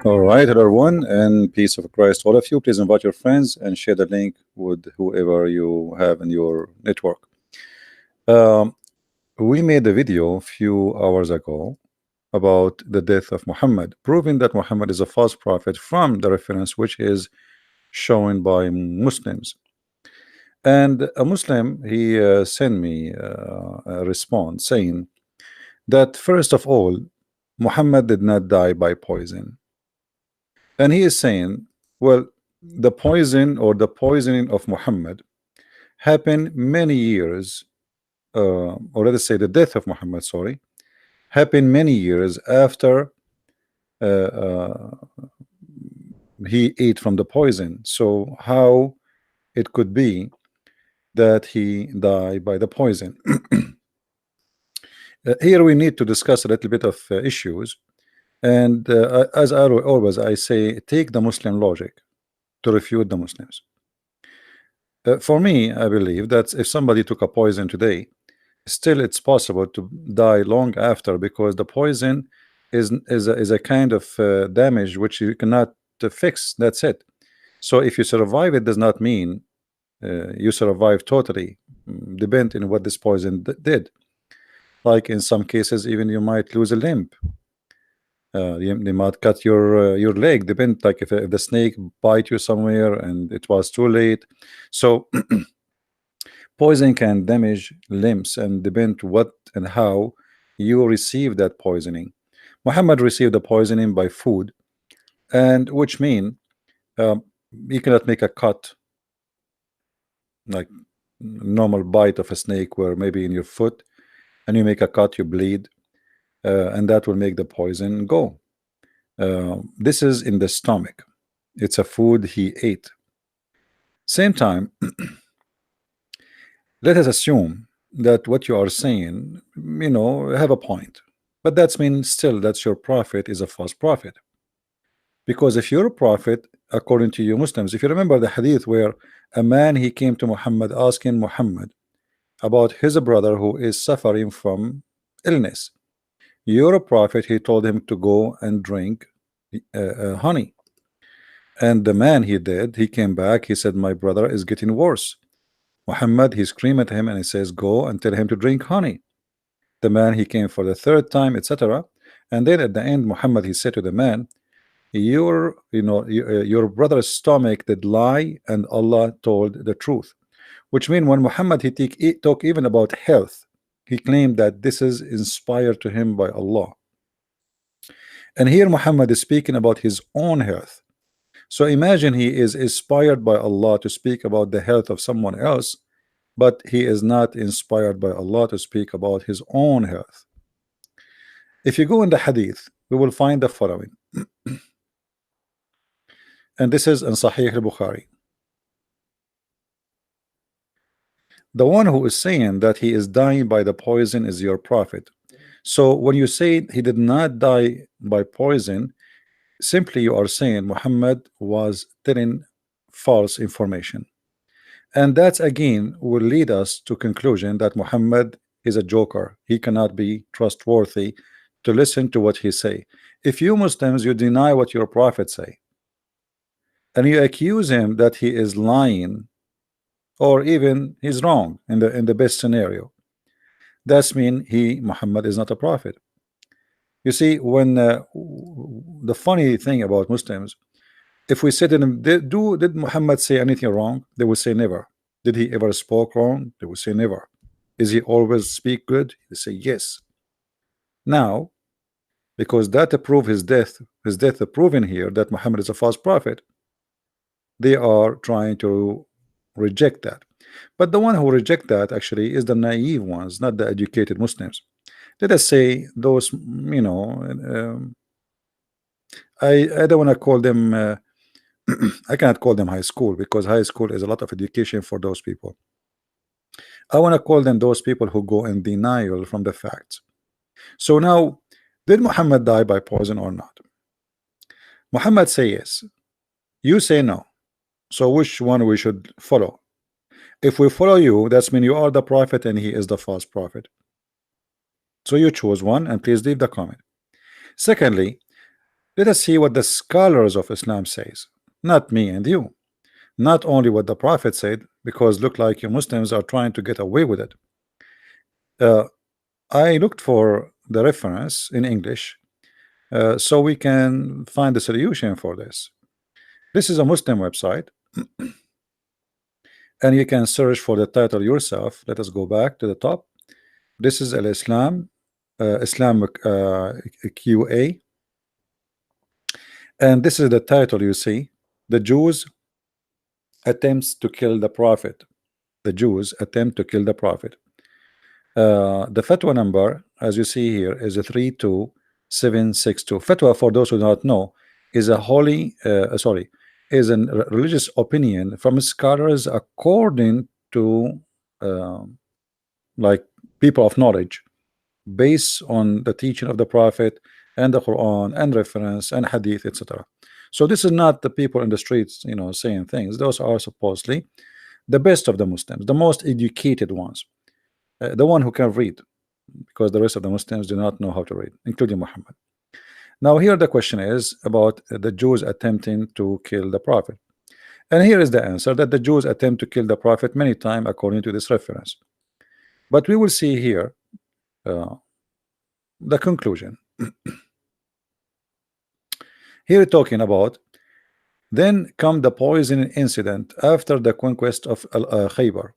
All right, hello everyone, and peace of Christ to all of you. Please invite your friends and share the link with whoever you have in your network. Um, we made a video a few hours ago about the death of Muhammad, proving that Muhammad is a false prophet from the reference which is shown by Muslims. And a Muslim, he sent me a response saying that first of all, Muhammad did not die by poison. And he is saying, well, the poison or the poisoning of Muhammad happened many years, or let us say the death of Muhammad, sorry, happened many years after uh, uh, he ate from the poison. So how it could be that he died by the poison? Here we need to discuss a little bit of issues. And as always, I say, take the Muslim logic to refute the Muslims. For me, I believe that if somebody took a poison today, still it's possible to die long after, because the poison is a kind of damage which you cannot fix. That's it. So if you survive, it does not mean you survive totally. Depend on what this poison did. Like in some cases, even you might lose a limb. They might cut your leg. Depend, like if the snake bite you somewhere and it was too late. So poison can damage limbs and depend what and how you receive that poisoning. Muhammad received the poisoning by food, and which mean you cannot make a cut like normal bite of a snake, where maybe in your foot, and you make a cut, you bleed, and that will make the poison go. This is in the stomach. It's a food he ate. Same time, let us assume that what you are saying, have a point, but that's mean still that your prophet is a false prophet. Because if you're a prophet, according to you Muslims, if you remember the hadith where a man, he came to Muhammad asking Muhammad about his brother who is suffering from illness. You're a prophet, he told him to go and drink honey. And the man, he did. He came back, he said, my brother is getting worse. Muhammad, he screamed at him and he says, go and tell him to drink honey. The man, he came for the third time, etc. And then at the end, Muhammad, he said to the man, your brother's stomach did lie and Allah told the truth. Which means when Muhammad, he talk even about health, he claimed that this is inspired to him by Allah. And here Muhammad is speaking about his own health. So imagine he is inspired by Allah to speak about the health of someone else, but he is not inspired by Allah to speak about his own health. If you go in the hadith, we will find the following. And this is in Sahih al-Bukhari. The one who is saying that he is dying by the poison is your prophet. So when you say he did not die by poison, simply you are saying Muhammad was telling false information. And that again will lead us to conclusion that Muhammad is a joker. He cannot be trustworthy to listen to what he say. If you Muslims, you deny what your prophet say, and you accuse him that he is lying, or even he's wrong in the best scenario, that's mean Muhammad is not a prophet. You see, when the funny thing about Muslims, if we said to them, did Muhammad say anything wrong? They would say never. Did he ever spoke wrong? They would say never. Is he always speak good? They say yes. Now, because that prove his death proven here that Muhammad is a false prophet, they are trying to reject that. But the one who reject that actually is the naive ones, not the educated Muslims. Let us say those, I don't want to call them I cannot call them high school, because high school is a lot of education for those people. I want to call them those people who go in denial from the facts. So now, did Muhammad die by poison or not? Muhammad say yes. You say no. So which one we should follow? If we follow you, that's mean you are the prophet and he is the false prophet. So you choose one, and please leave the comment. Secondly, Let us see what the scholars of Islam says, not me and you. Not only what the Prophet said, because look like you Muslims are trying to get away with it. I looked for the reference in English so we can find a solution for this. This is a Muslim website, and you can search for the title yourself. Let us go back to the top. This is Al Islam, Islamic QA, and this is the title you see. The Jews attempts to kill the Prophet. The Jews attempt to kill the Prophet. The fatwa number, as you see here, is a 32762. Fatwa, for those who do not know, is a is a religious opinion from scholars according to like people of knowledge, based on the teaching of the Prophet and the Quran and reference and hadith, etc. So this is not the people in the streets, saying things. Those are supposedly the best of the Muslims, the most educated ones, the one who can read, because the rest of the Muslims do not know how to read, including Muhammad. Now here the question is about the Jews attempting to kill the Prophet, and here is the answer, that the Jews attempt to kill the Prophet many times according to this reference. But we will see here the conclusion. Here talking about, then come the poisoning incident after the conquest of Khaybar.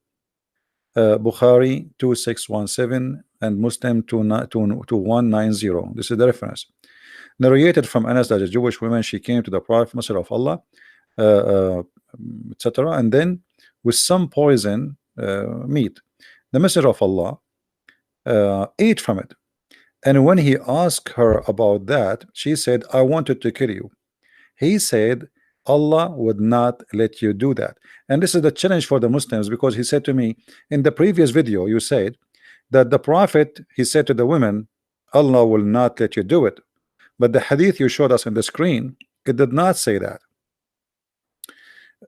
Bukhari 2617 and Muslim 2190. This is the reference. Narrated from Anas that a Jewish woman, she came to the Prophet Messenger of Allah, etc., and then with some poison meat. The Messenger of Allah ate from it, and when he asked her about that, she said, I wanted to kill you. He said, Allah would not let you do that. And this is the challenge for the Muslims, because he said to me in the previous video, you said that the Prophet, he said to the women, Allah will not let you do it. But the hadith you showed us on the screen, it did not say that.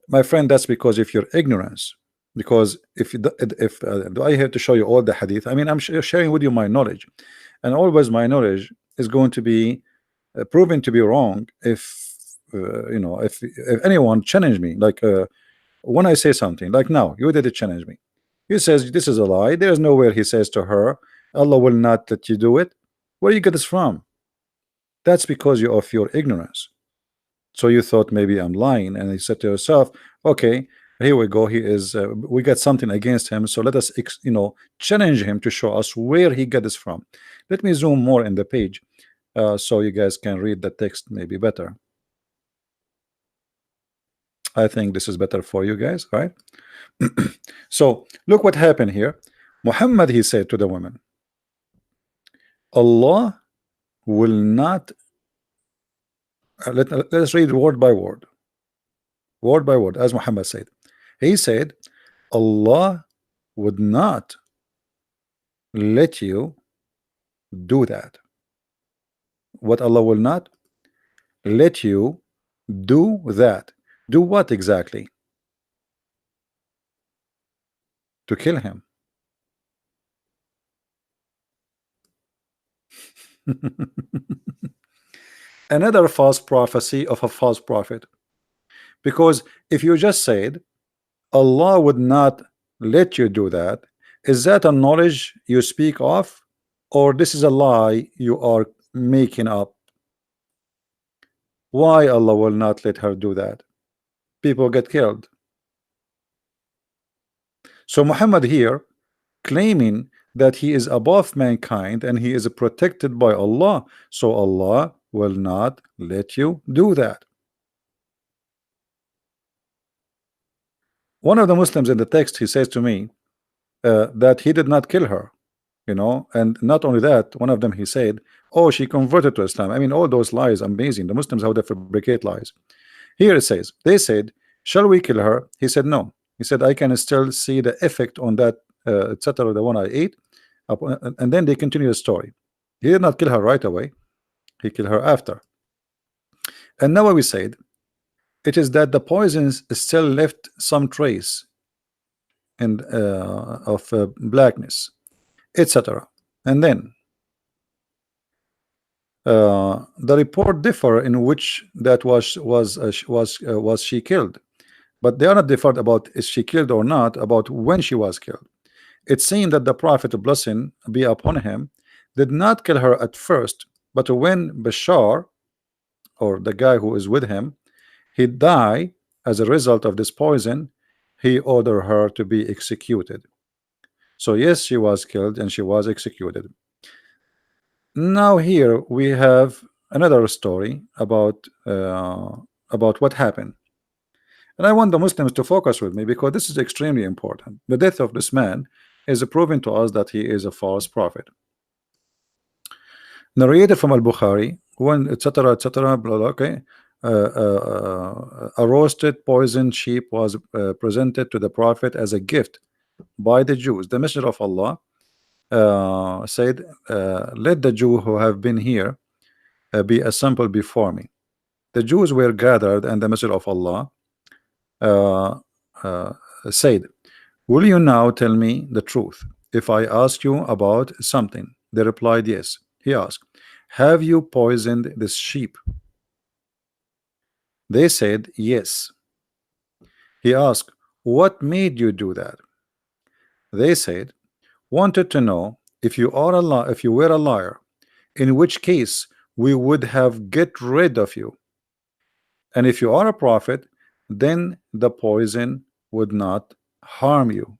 My friend, that's because of your ignorance. Because if do I have to show you all the hadith? I mean, I'm sharing with you my knowledge, and always my knowledge is going to be proven to be wrong if if anyone challenge me, like when I say something, like now you did challenge me. He says this is a lie. There's nowhere he says to her, Allah will not let you do it. Where you get this from? That's because of your ignorance. So you thought maybe I'm lying, and you said to yourself, okay, here we go, he is we got something against him, so let us challenge him to show us where he got this from. Let me zoom more in the page so you guys can read the text maybe better. I think this is better for you guys, right? So look what happened here. Muhammad, he said to the woman, Allah will not let's read word by word, as Muhammad said. He said, Allah would not let you do that. What? Allah will not let you do that. Do what exactly? To kill him. Another false prophecy of a false prophet. Because if you just said Allah would not let you do that, is that a knowledge you speak of, or this is a lie you are making up? Why Allah will not let her do that? People get killed. So Muhammad here claiming that he is above mankind and he is protected by Allah, so Allah will not let you do that. One of the Muslims in the text, he says to me that he did not kill her, and not only that, one of them, he said, oh, she converted to Islam. I mean, all those lies, amazing. The Muslims, how they fabricate lies. Here it says, they said, shall we kill her? He said no. He said, I can still see the effect on that, etc., the one I ate. And then they continue the story. He did not kill her right away. He killed her after. And now we said, it is that the poisons still left some trace and of blackness, etc. And then The report differ in which that was she killed, but they are not different about is she killed or not, about when she was killed. It seemed that the Prophet, blessing be upon him, did not kill her at first, but when Bashar, or the guy who is with him, he died as a result of this poison, he ordered her to be executed. So yes, she was killed and she was executed. Now here we have another story about what happened, and I want the Muslims to focus with me because this is extremely important. The death of this man is proving to us that he is a false prophet. Narrated from Al-Bukhari, when etc etc blah, blah, okay. A roasted poisoned sheep was presented to the Prophet as a gift by the Jews. The Messenger of Allah said, let the Jew who have been here be assembled before me. The Jews were gathered, and the Messenger of Allah said, will you now tell me the truth if I ask you about something? They replied, yes. He asked, have you poisoned this sheep? They said, yes. He asked, what made you do that? They said, wanted to know if you were a liar, in which case we would have get rid of you, and if you are a prophet, then the poison would not harm you.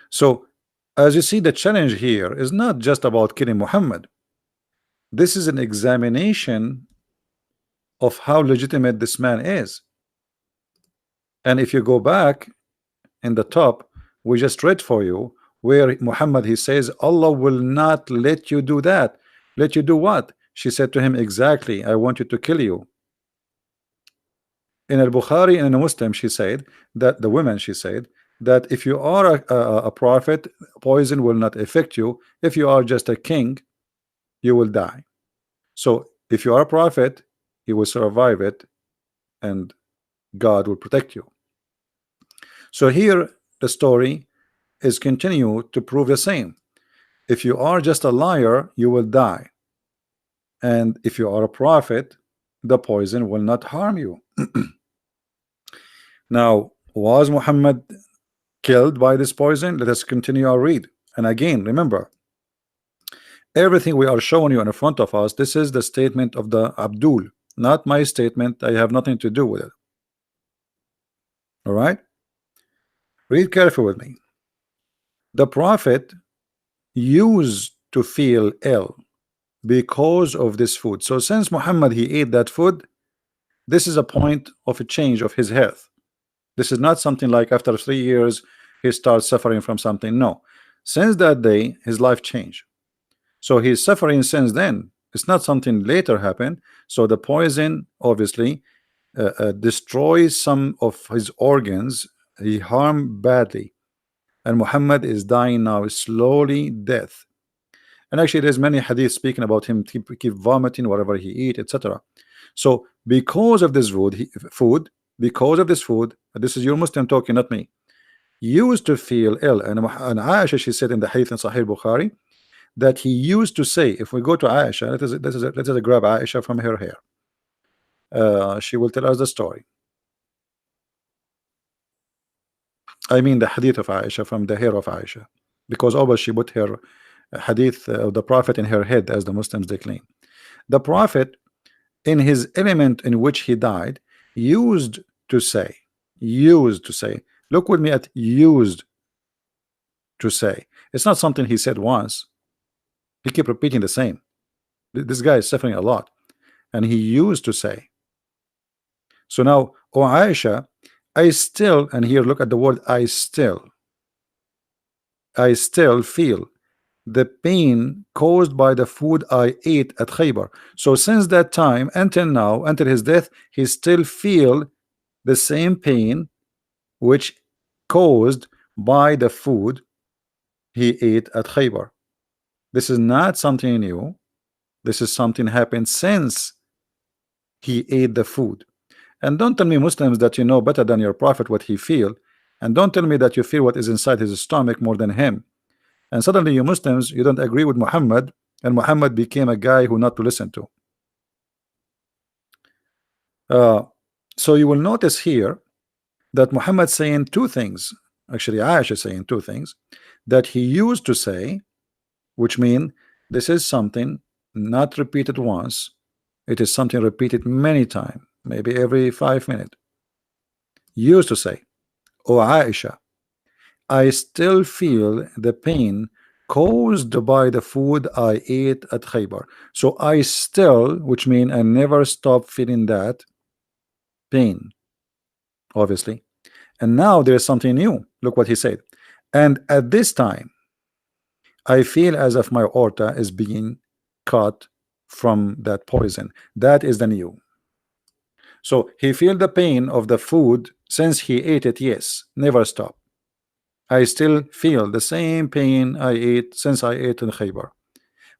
So as you see, the challenge here is not just about killing Muhammad. This is an examination of how legitimate this man is. And if you go back in the top, we just read for you where Muhammad, he says, Allah will not let you do that. Let you do what? She said to him, exactly, I want you to kill you. In Al-Bukhari and in a Muslim, she said that the women, she said that if you are a prophet, poison will not affect you. If you are just a king, you will die. So if you are a prophet, you will survive it and God will protect you. So here the story is continue to prove the same. If you are just a liar, you will die, and if you are a prophet, the poison will not harm you. Now, was Muhammad killed by this poison? Let us continue our read. And again, remember, everything we are showing you in front of us, this is the statement of the Abdul, not my statement. I have nothing to do with it. All right, read carefully with me. The Prophet used to feel ill because of this food. So since Muhammad, he ate that food, this is a point of a change of his health. This is not something like after 3 years he starts suffering from something. No, since that day his life changed. So he's suffering since then. It's not something later happened. So the poison obviously destroys some of his organs. He harmed badly, and Muhammad is dying now slowly death. And actually there's many hadith speaking about him keep vomiting whatever he eat, etc. So because of this food, because of this food, this is your Muslim talking, not me, used to feel ill. And Aisha, she said in the hadith in Sahih Bukhari that he used to say, if we go to Aisha, let us grab Aisha from her hair. She will tell us the story. I mean the hadith of Aisha, from the hair of Aisha, because always she put her hadith of the Prophet in her head, as the Muslims they claim. The Prophet, in his element in which he died, used to say, look with me at used to say. It's not something he said once. He kept repeating the same. This guy is suffering a lot, and he used to say. So now, O Aisha, I still, and here look at the word I still feel the pain caused by the food I ate at Khaybar. So since that time until now, until his death, he still feel the same pain which caused by the food he ate at Khaybar. This is not something new. This is something happened since he ate the food. And don't tell me, Muslims, that you know better than your prophet what he feel, and don't tell me that you feel what is inside his stomach more than him. And suddenly you Muslims, you don't agree with Muhammad and Muhammad became a guy who not to listen to. So you will notice here that Muhammad saying two things. Actually, Aisha saying two things that he used to say, which mean this is something not repeated once. It is something repeated many times, maybe every 5 minutes. Used to say, "Oh Aisha, I still feel the pain caused by the food I ate at Khaybar." So I still, which mean I never stop feeling that pain, obviously. And now there's something new. Look what he said. "And at this time, I feel as if my aorta is being cut from that poison." That is the new. So he feel the pain of the food since he ate it. Yes, never stop. I still feel the same pain I ate since I ate in Khaybar.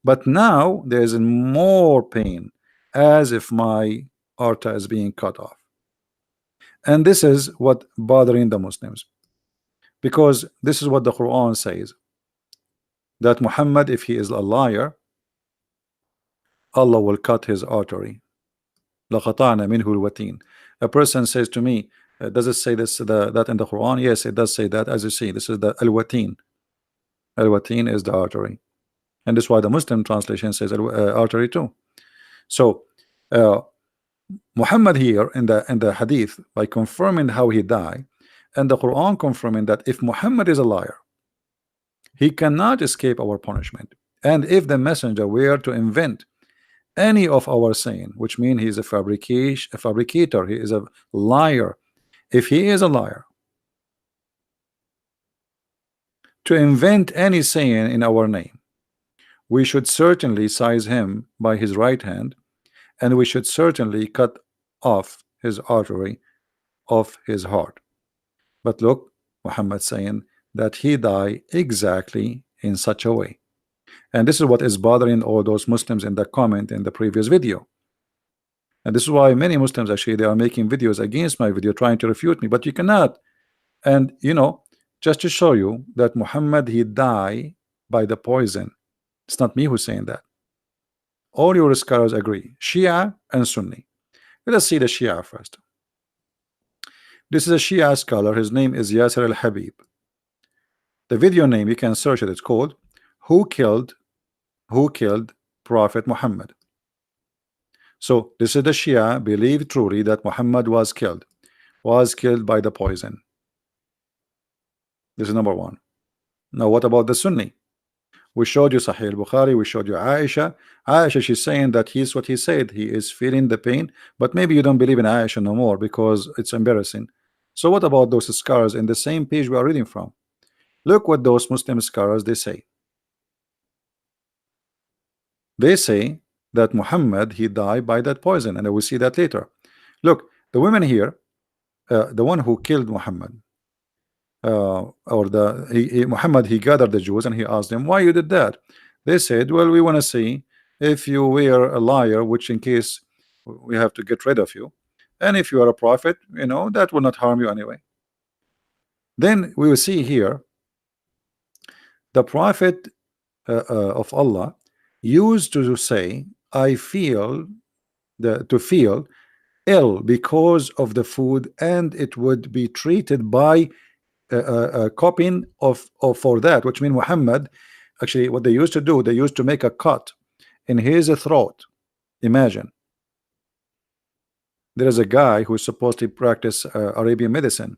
But now there is more pain, as if my aorta is being cut off. And this is what bothering the Muslims, because this is what the Quran says, that Muhammad, if he is a liar, Allah will cut his artery. لَقَطَعْنَا مِنْهُ الْوَتِينَ. A person says to me, does it say this that in the Quran? Yes, it does say that. As you see, this is the al-watin. Al-watin is the artery, and this is why the Muslim translation says artery too. So Muhammad here in the hadith, by confirming how he died, and the Quran confirming that if Muhammad is a liar, he cannot escape our punishment. And if the messenger were to invent any of our saying, which means he is a fabricator, he is a liar. If he is a liar, to invent any saying in our name, we should certainly seize him by his right hand, and we should certainly cut off his artery of his heart. But look, Muhammad saying that he died exactly in such a way. And this is what is bothering all those Muslims in the comment in the previous video. And this is why many Muslims actually they are making videos against my video trying to refute me, but you cannot. And you know, just to show you that Muhammad he died by the poison. It's not me who's saying that. All your scholars agree, Shia and Sunni. Let us see the Shia first. This is a Shia scholar. His name is Yasser al-Habib. The video name, you can search it. It's called Who Killed Prophet Muhammad. So this is the Shia believe truly that Muhammad was killed by the poison. This is number one. Now what about the Sunni? We showed you Sahih al-Bukhari, we showed you Aisha. Aisha, she's saying that he's what he said, he is feeling the pain, but maybe you don't believe in Aisha no more because it's embarrassing. So what about those scholars in the same page we are reading from? Look what those Muslim scholars they say. They say that Muhammad he died by that poison, and I will see that later. Look, the women here, the one who killed Muhammad, Muhammad he gathered the Jews and he asked them, why you did that? They said, well, we want to see if you were a liar, which in case we have to get rid of you, and if you are a prophet, you know, that will not harm you anyway. Then we will see here the prophet of Allah used to say, I feel to feel ill because of the food, and it would be treated by copying of for that, which means Muhammad actually what they used to do, they used to make a cut in his throat. Imagine there is a guy who is supposed to practice Arabian medicine.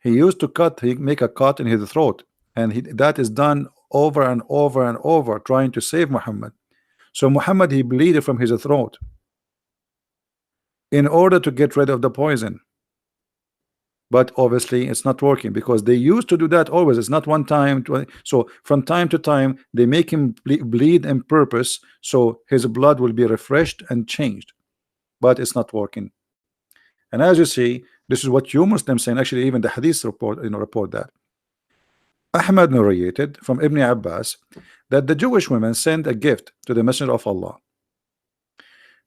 He used to make a cut in his throat, and that is done over and over and over, trying to save Muhammad. So Muhammad he bleeded from his throat in order to get rid of the poison. But obviously it's not working because they used to do that always. It's not one time. So from time to time they make him bleed on purpose, so his blood will be refreshed and changed. But it's not working. And as you see, this is what you Muslims saying. Actually, even the Hadith report, report that Ahmad narrated from Ibn Abbas that the Jewish women sent a gift to the Messenger of Allah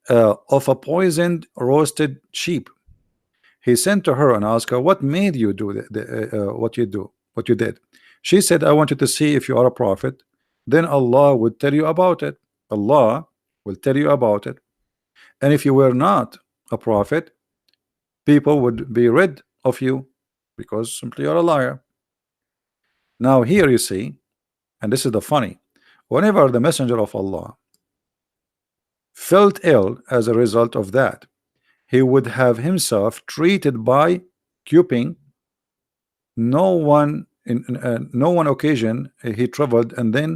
of a poisoned roasted sheep. He sent to her and asked her, what made you do what you did? She said, I wanted to see if you are a prophet, then Allah would tell you about it. Allah will tell you about it. And if you were not a prophet, people would be rid of you because simply you're a liar. Now here you see, and this is the funny, whenever the messenger of Allah felt ill as a result of that, he would have himself treated by cuping. No one no one occasion he traveled and then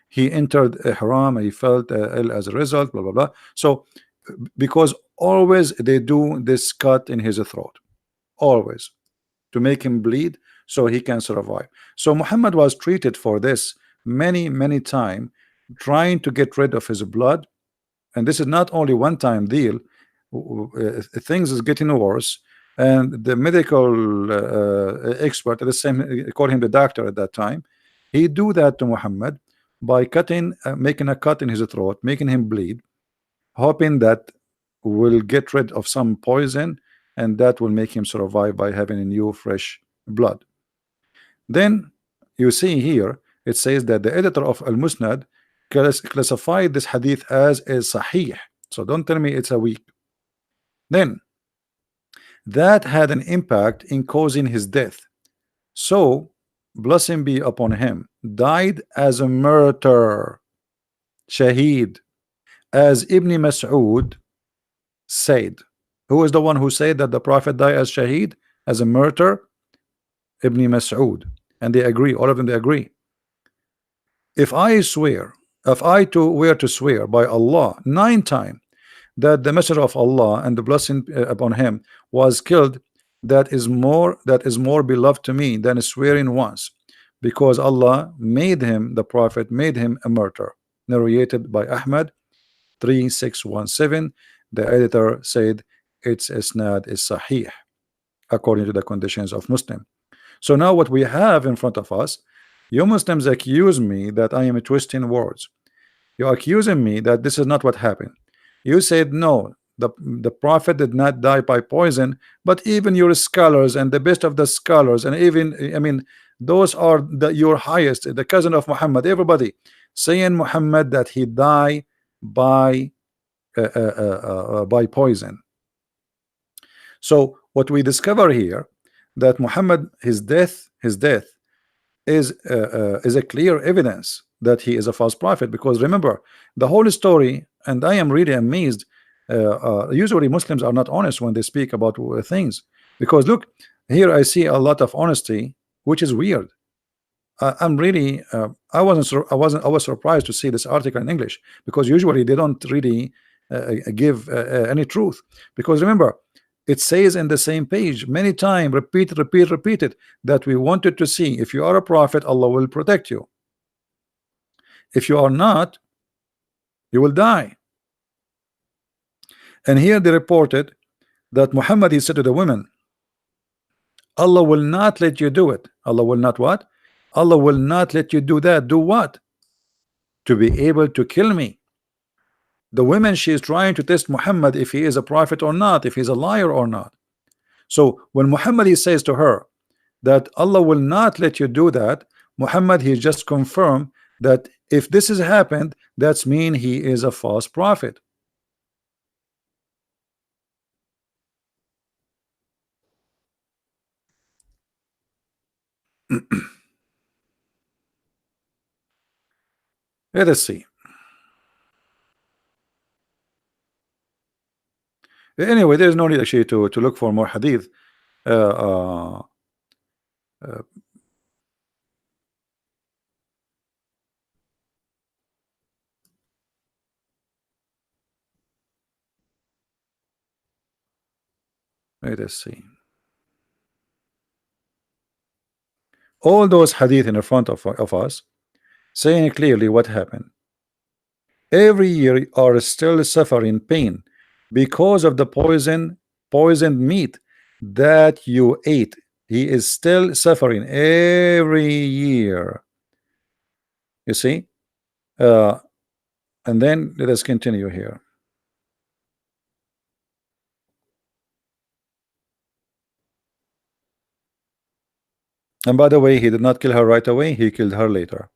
he entered ihram, he felt ill as a result, blah blah blah. So because always they do this cut in his throat, always, to make him bleed so he can survive. So Muhammad was treated for this many time, trying to get rid of his blood. And this is not only one-time deal. Things is getting worse, and the medical expert, the same, call him the doctor at that time, he do that to Muhammad by cutting, making a cut in his throat, making him bleed, hoping that will get rid of some poison, and that will make him survive by having a new fresh blood. Then you see here it says that the editor of Al-Musnad classified this hadith as a sahih. So don't tell me it's a weak. Then that had an impact in causing his death. So blessing be upon him, died as a martyr, shaheed, as Ibn Mas'ud said. Who is the one who said that the Prophet died as shaheed, as a martyr? Ibn Mas'ud. And they agree, all of them, they agree. If I swear, if I too were to swear by Allah 9 times that the messenger of Allah and the blessing upon him was killed, that is more beloved to me than swearing once, because Allah made him, the Prophet made him a martyr. Narrated by Ahmad 3617. The editor said its isnad is sahih according to the conditions of Muslim. So now what we have in front of us, you Muslims accuse me that I am twisting words. You're accusing me that this is not what happened. You said no, the Prophet did not die by poison, but even your scholars and the best of the scholars, and even, I mean, those are your highest, the cousin of Muhammad, everybody saying Muhammad that he died by poison. So what we discover here, that Muhammad, his death is a clear evidence that he is a false prophet. Because remember the whole story, and I am really amazed. Usually Muslims are not honest when they speak about things, because look here, I see a lot of honesty, which is weird. I'm really I was surprised to see this article in English, because usually they don't really give any truth. Because remember, it says in the same page many times, repeated, that we wanted to see if you are a prophet, Allah will protect you. If you are not, you will die. And here they reported that Muhammad, he said to the women, Allah will not let you do it. Allah will not what? Allah will not let you do that. Do what? To be able to kill me. The women, she is trying to test Muhammad if he is a prophet or not, if he's a liar or not. So when Muhammad, he says to her that Allah will not let you do that, Muhammad, he just confirmed that if this has happened, that's mean he is a false prophet. Let us see. Anyway, there's no need actually to look for more hadith. Let us see. All those hadith in the front of us saying clearly what happened. Every year are still suffering pain because of the poisoned meat that you ate. He is still suffering every year. You see? And then let us continue here. And by the way, he did not kill her right away, he killed her later.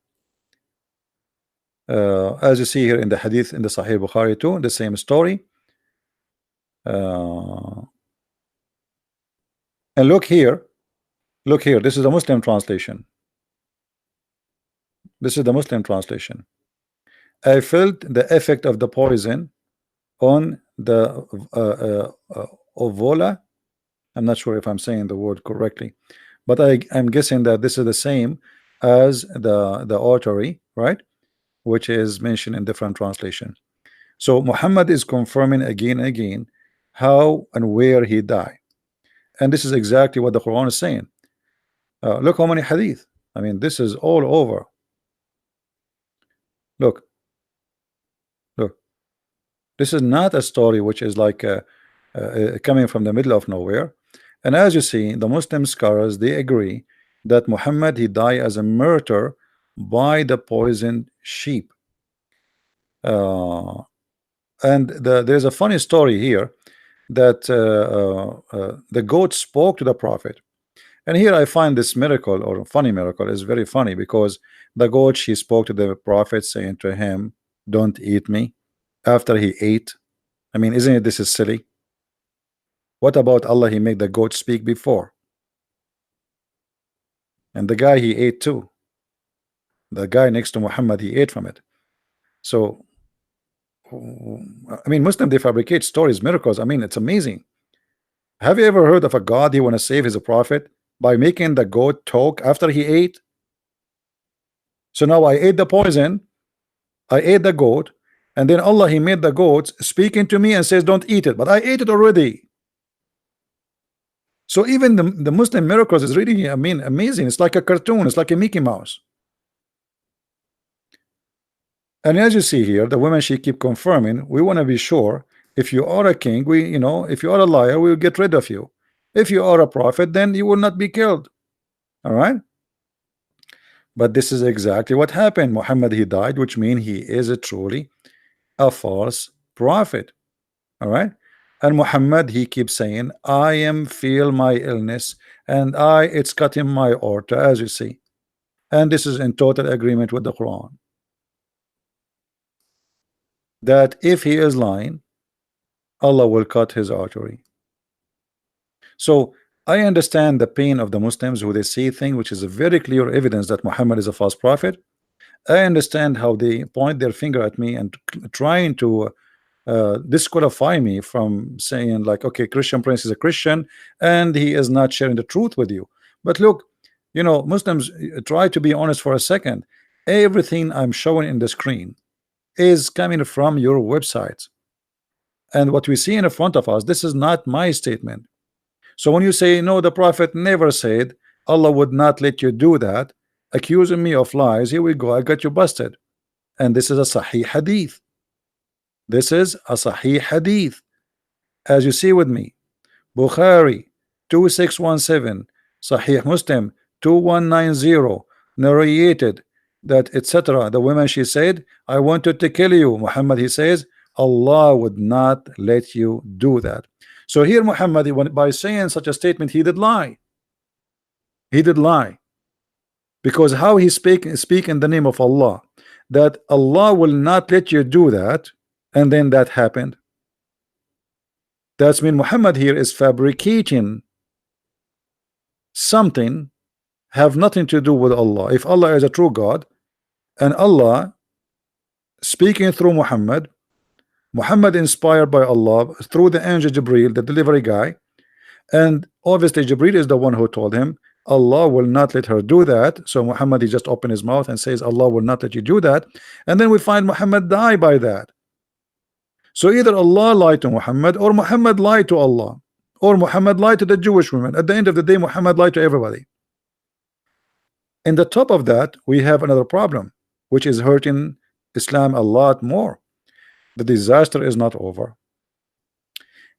As you see here in the hadith in the Sahih Bukhari too, the same story. And look here, this is the Muslim translation. This is the Muslim translation. I felt the effect of the poison on the ovola. I'm not sure if I'm saying the word correctly, but I'm guessing that this is the same as the artery, right? Which is mentioned in different translation. So Muhammad is confirming again and again how and where he died, and this is exactly what the Quran is saying. Look how many hadith. I mean, this is all over. Look, this is not a story which is like coming from the middle of nowhere. And as you see, the Muslim scholars, they agree that Muhammad, he died as a martyr by the poisoned sheep. And there's a funny story here that the goat spoke to the prophet. And here I find this miracle, or funny miracle, is very funny, because the goat, she spoke to the prophet saying to him, don't eat me, after he ate. I mean, isn't it, this is silly? What about Allah? He made the goat speak before, and the guy, he ate too. The guy next to Muhammad, he ate from it. So I mean, Muslim, they fabricate stories, miracles. I mean, it's amazing. Have you ever heard of a God, he want to save his prophet by making the goat talk after he ate? So now I ate the poison, I ate the goat, and then Allah, he made the goats speaking to me and says don't eat it, but I ate it already. So even the Muslim miracles is really, I mean, amazing. It's like a cartoon, it's like a Mickey Mouse. And as you see here, the women, she keep confirming, we want to be sure, if you are a king, we, you know, if you are a liar, we will get rid of you. If you are a prophet, then you will not be killed. All right. But this is exactly what happened. Muhammad, he died, which means he is truly a false prophet. All right. And Muhammad, he keeps saying, I am feel my illness, and it's cutting my aorta, as you see. And this is in total agreement with the Quran, that if he is lying, Allah will cut his artery. So I understand the pain of the Muslims who they see things which is a very clear evidence that Muhammad is a false prophet. I understand how they point their finger at me and trying to disqualify me from saying like, okay, Christian Prince is a Christian and he is not sharing the truth with you. But look, you know, Muslims, try to be honest for a second. Everything I'm showing in the screen is coming from your websites, and what we see in front of us, this is not my statement. So when you say no, the prophet never said, Allah would not let you do that, accusing me of lies, here we go, I got you busted. And this is a Sahih hadith. This is a Sahih hadith, as you see with me. Bukhari 2617, Sahih Muslim 2190, narrated that etc. The woman, she said, I wanted to kill you. Muhammad, he says, Allah would not let you do that. So here Muhammad, by saying such a statement, he did lie. He did lie, because how he speak in the name of Allah, that Allah will not let you do that, and then that happened. That's mean Muhammad here is fabricating something have nothing to do with Allah. If Allah is a true God, and Allah speaking through Muhammad inspired by Allah through the angel Jibril, the delivery guy, and obviously Jibril is the one who told him Allah will not let her do that. So Muhammad, he just opened his mouth and says Allah will not let you do that, and then we find Muhammad die by that. So either Allah lied to Muhammad, or Muhammad lied to Allah, or Muhammad lied to the Jewish women. At the end of the day, Muhammad lied to everybody. In the top of that, we have another problem, which is hurting Islam a lot more. The disaster is not over.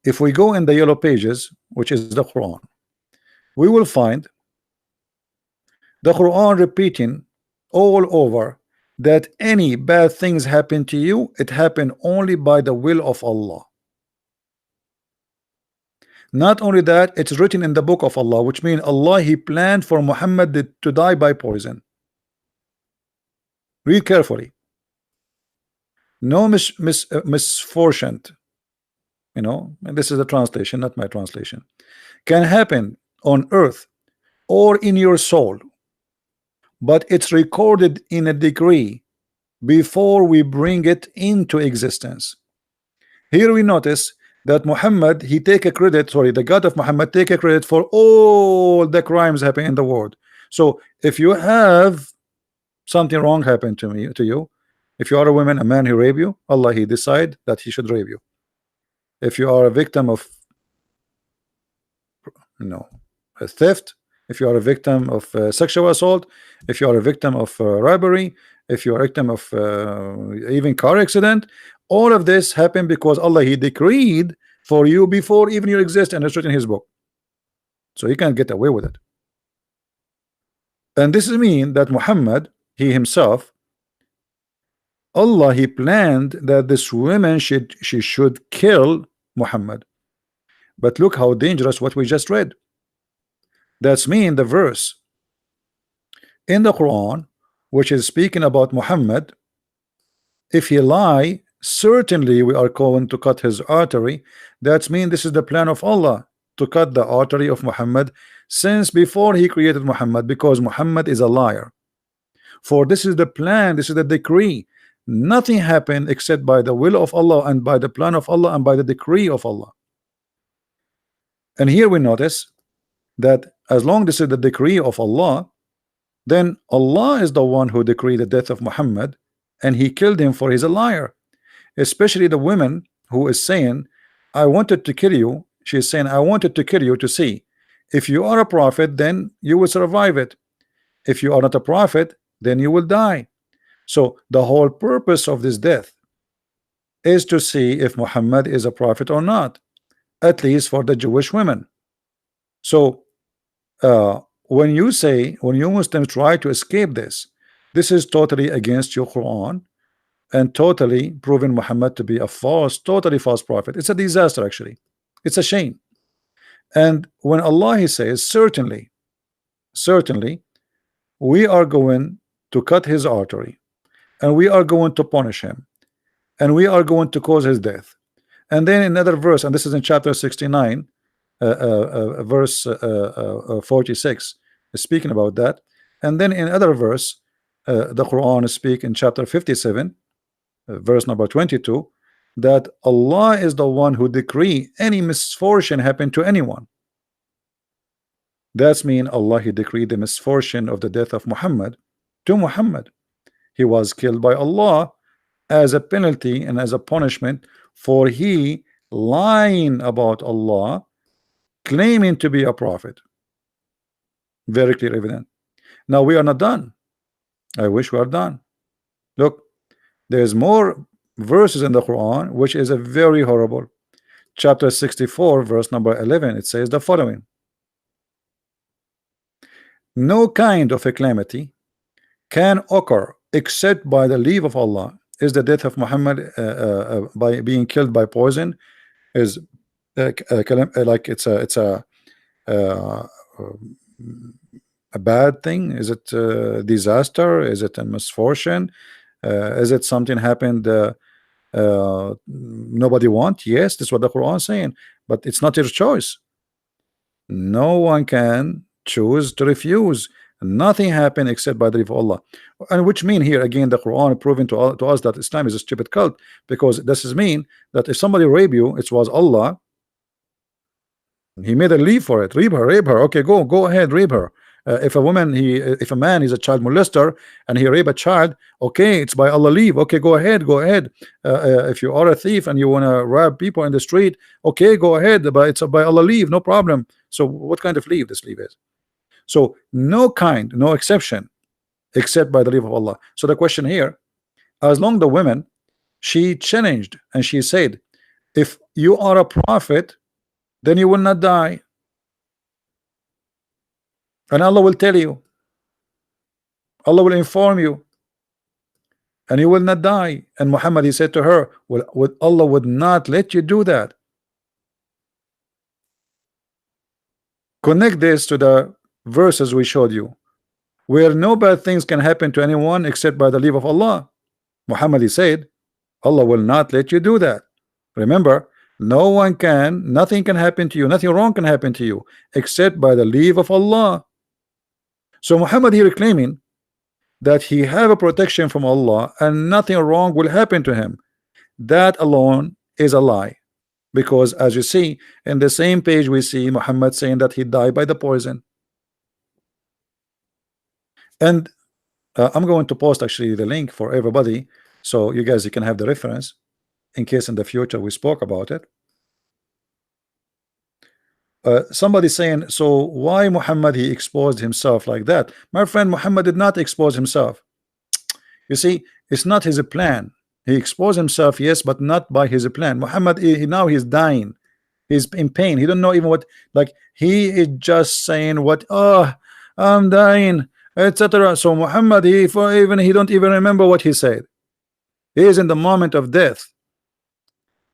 If we go in the yellow pages, which is the Quran, we will find the Quran repeating all over that any bad things happen to you, it happened only by the will of Allah. Not only that, it's written in the book of Allah, which means Allah, he planned for Muhammad to die by poison. Read carefully. no misfortune, you know, and this is a translation, not my translation, can happen on earth or in your soul, but it's recorded in a degree before we bring it into existence. Here we notice that Muhammad, he take a credit, sorry, the God of Muhammad take a credit for all the crimes happening in the world. So if you have something wrong happen to you, if you are a woman, a man who rape you, Allah, he decide that he should rape you. If you are a victim of, you know, a theft, if you are a victim of sexual assault, if you are a victim of robbery, if you are a victim of even car accident, all of this happened because Allah, he decreed for you before even you exist, and it's written in his book, so you can't get away with it. And this means that Muhammad, he himself, Allah, he planned that this woman she should kill Muhammad. But look how dangerous what we just read. That's mean the verse in the Quran which is speaking about Muhammad, if he lie, certainly we are going to cut his artery. That's mean this is the plan of Allah to cut the artery of Muhammad since before he created Muhammad, because Muhammad is a liar. For this is the plan, this is the decree. Nothing happened except by the will of Allah and by the plan of Allah and by the decree of Allah. And here we notice that as long as this is the decree of Allah, then Allah is the one who decreed the death of Muhammad, and he killed him for he's a liar. Especially the woman who is saying, I wanted to kill you. She's saying, I wanted to kill you to see if you are a prophet, then you will survive it. If you are not a prophet, then you will die. So the whole purpose of this death is to see if Muhammad is a prophet or not, at least for the Jewish women. So when you Muslims try to escape this, this is totally against your Quran and totally proving Muhammad to be a totally false prophet. It's a disaster, actually. It's a shame. And when Allah, he says, certainly we are going to cut his artery, and we are going to punish him, and we are going to cause his death. And then another verse, and this is in chapter 69, verse 46, is speaking about that. And then in other verse, the Quran speak in chapter 57, verse number 22, that Allah is the one who decree any misfortune happen to anyone. That's mean Allah, he decreed the misfortune of the death of Muhammad to Muhammad. He was killed by Allah as a penalty and as a punishment for he lying about Allah, claiming to be a prophet. Very clear evidence. Now we are not done. I wish we are done. Look, there's more verses in the Quran which is a very horrible. Chapter 64, verse number 11, it says the following: no kind of a calamity can occur except by the leave of Allah. Is the death of Muhammad by being killed by poison is like it's a bad thing? Is it a disaster? Is it a misfortune? Is it something happened nobody want? Yes, that's what the Quran is saying, but it's not your choice. No one can choose to refuse. Nothing happened except by the leave of Allah. And which mean here again the Quran proving to us that Islam is a stupid cult, because this is mean that if somebody rape you, it was Allah, he made a leave for it. Rape her, okay, go ahead, rape her. If a man is a child molester and he rape a child, okay, it's by Allah leave, okay, go ahead. If you are a thief and you want to rob people in the street, okay, go ahead, but it's by Allah leave, no problem. So what kind of leave this leave is? So no exception except by the leave of Allah. So the question here, as long the women, she challenged and she said, if you are a prophet, then you will not die, and Allah will tell you, Allah will inform you, and you will not die. And Muhammad, he said to her, well, Allah would not let you do that. Connect this to the verses we showed you, where no bad things can happen to anyone except by the leave of Allah. Muhammad, he said, Allah will not let you do that. Remember, nothing can happen to you, nothing wrong can happen to you except by the leave of Allah. So Muhammad here claiming that he have a protection from Allah and nothing wrong will happen to him. That alone is a lie, because as you see in the same page, we see Muhammad saying that he died by the poison. And I'm going to post actually the link for everybody, so you guys can have the reference in case in the future we spoke about it. Somebody saying, so why Muhammad he exposed himself like that? My friend, Muhammad did not expose himself. You see, it's not his plan. He exposed himself, yes, but not by his plan. Muhammad, now he's dying, he's in pain, he don't know even what, like, he is just saying what, oh, I'm dying, etc. So Muhammad, he don't even remember what he said. He is in the moment of death.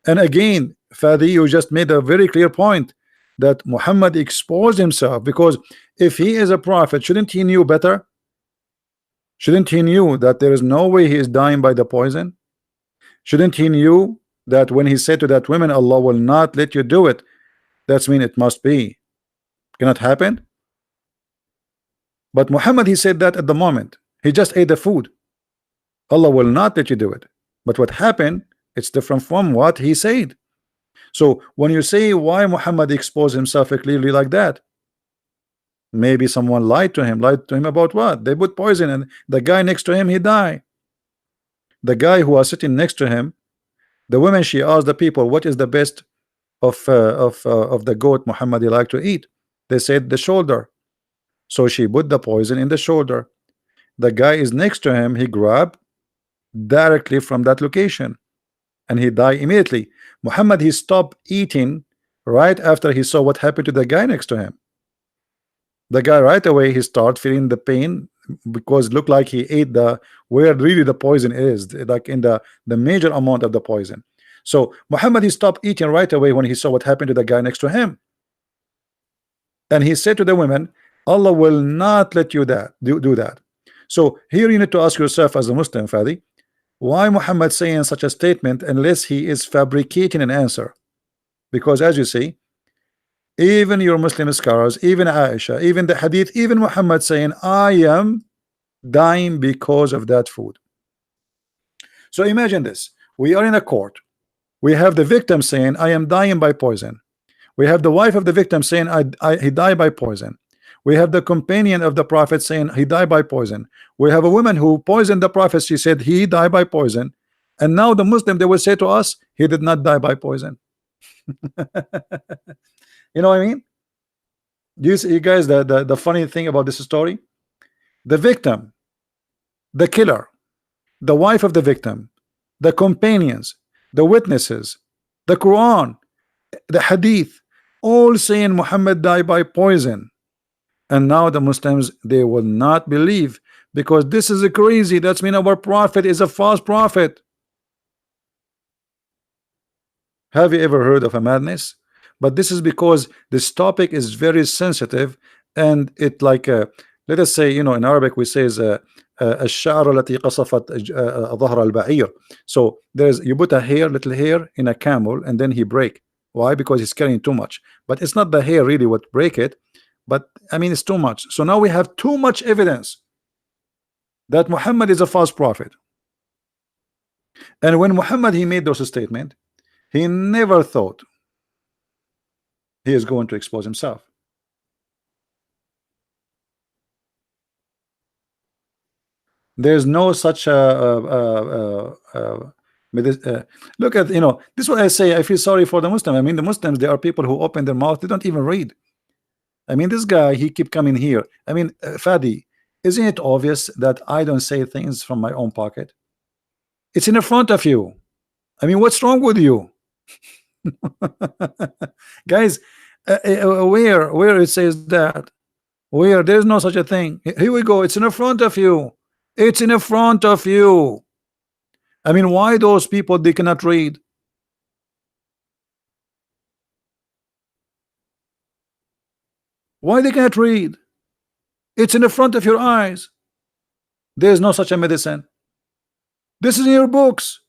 And again, Fadi, you just made a very clear point that Muhammad exposed himself, because if he is a prophet, shouldn't he knew better? Shouldn't he knew that there is no way he is dying by the poison? Shouldn't he knew that when he said to that woman, Allah will not let you do it, that's mean it must be cannot happen? But Muhammad, he said that at the moment he just ate the food, Allah will not let you do it. But what happened, it's different from what he said. So when you say why Muhammad exposed himself clearly like that, maybe someone lied to him about what? They put poison and the guy next to him, he died. The guy who was sitting next to him, the woman, she asked the people, what is the best of the goat Muhammad like to eat? They said the shoulder. So she put the poison in the shoulder. The guy is next to him, he grabbed directly from that location and he died immediately. Muhammad, he stopped eating right after he saw what happened to the guy next to him. The guy right away, he started feeling the pain, because it looked like he ate where really the poison is, like in the major amount of the poison. So Muhammad, he stopped eating right away when he saw what happened to the guy next to him. And he said to the women, Allah will not let you do that. So here you need to ask yourself as a Muslim, Fadi, why Muhammad saying such a statement unless he is fabricating an answer? Because as you see, even your Muslim scholars, even Aisha, even the hadith, even Muhammad saying I am dying because of that food. So imagine this, we are in a court, we have the victim saying I am dying by poison, we have the wife of the victim saying he died by poison, we have the companion of the prophet saying he died by poison, we have a woman who poisoned the prophet, she said he died by poison, and now the Muslim, they will say to us he did not die by poison. You know what I mean? You see, you guys, the funny thing about this story, the victim, the killer, the wife of the victim, the companions, the witnesses, the Quran, the hadith, all saying Muhammad died by poison. And now the Muslims, they will not believe, because this is a crazy, that's mean our prophet is a false prophet. Have you ever heard of a madness? But this is because this topic is very sensitive, and it like let us say, you know, in Arabic we say الشعر التي قصفت ظهر البعير. So there's, you put a hair, little hair in a camel and then he break. Why? Because he's carrying too much. But it's not the hair really what break it, but I mean it's too much. So now we have too much evidence that Muhammad is a false prophet. And when Muhammad he made those statements, he never thought he is going to expose himself. There's no such look at, you know, this is what I say, I feel sorry for the Muslim. I mean, the Muslims, they are people who open their mouth, they don't even read. I mean, this guy, he keep coming here. I mean, Fadi, isn't it obvious that I don't say things from my own pocket? It's in the front of you. I mean, what's wrong with you? Guys, where it says that, where there's no such a thing. Here we go, it's in the front of you. It's in the front of you. I mean, why those people, they cannot read? Why they cannot read? It's in the front of your eyes. There's no such a medicine. This is in your books.